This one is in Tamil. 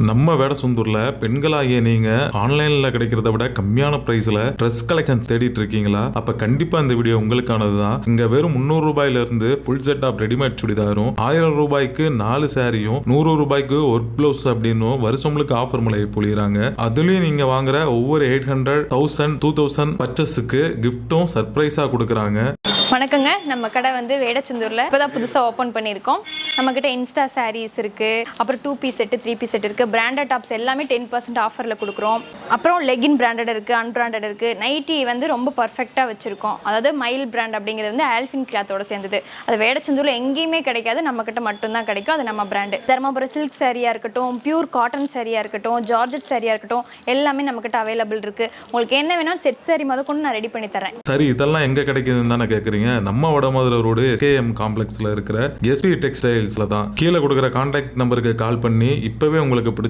நம்ம வேடசந்தூர்ல பெண்களாகிய நீங்க ஆன்லைன்ல கிடைக்கிறத விட கம்மியான பிரைஸ்ல ட்ரெஸ் கலெக்ஷன் தேடிட்டு இருக்கீங்களா? அப்ப கண்டிப்பா இந்த வீடியோ உங்களுக்கானது தான். இங்க வெறும் 300 ரூபாயில இருந்து ஃபுல் செட் ஆஃப் ரெடிமேட் சுடிதாரும், 1000 ரூபாய்க்கு 4 சாரியும், 100 ரூபாய்க்கு ஒர்க் பிளவுஸ் அப்படின்னு வருஷங்களுக்கு ஆஃபர் மழை பொழியறாங்க. அதுலயும் நீங்க வாங்குற ஒவ்வொரு 800, 1000, 2000 பர்ச்சேஸ்க்கு கிஃப்ட்டும் சர்ப்ரைஸா கொடுக்கறாங்க. வணக்கங்க. நம்ம கடை வந்து வேடச்சந்தூரில் இப்போ தான் புதுசாக ஓப்பன் பண்ணியிருக்கோம். நம்மக்கிட்ட இன்ஸ்டா சாரீஸ் இருக்குது, அப்புறம் 2 பீஸ் செட்டு, 3 பீஸ் செட் இருக்குது. பிராண்டட் டாப்ஸ் எல்லாமே 10% ஆஃபரில் கொடுக்குறோம். அப்புறம் லெகின் பிராண்டட் இருக்குது, அன்பிராண்டட் இருக்குது. நைட்டி வந்து ரொம்ப பர்ஃபெக்டாக வச்சுருக்கோம். அதாவது மைல் பிராண்ட் அப்படிங்கிறது வந்து ஆல்ஃபின் கிளாத்தோட சேர்ந்தது. அது வேடச்சந்தூரில் எங்கேயுமே கிடைக்காது, நம்மக்கிட்ட மட்டும்தான் கிடைக்கும். அது நம்ம பிராண்டு. தர்மபுரம் சில்க் சாரியாக இருக்கட்டும், பியூர் காட்டன் சாரியாக இருக்கட்டும், ஜார்ஜட் சாரியாக இருக்கட்டும், எல்லாமே நம்மக்கிட்ட அவைலபிள் இருக்குது. உங்களுக்கு என்ன வேணாலும் செட் சாரி முத கொண்டு நான் ரெடி பண்ணி தரேன். சரி, இதெல்லாம் எங்க கிடைக்குதுன்னு தானே கேட்குறீங்க? நம்ம வடமதுரை ரோடு SKM காம்ப்ளெக்ஸ்ல இருக்கிற SP டெக்ஸ்டைல்ஸ்ல தான். கீழே கொடுக்குற கான்டாக்ட் நம்பருக்கு கால் பண்ணி இப்பவே உங்களுக்கு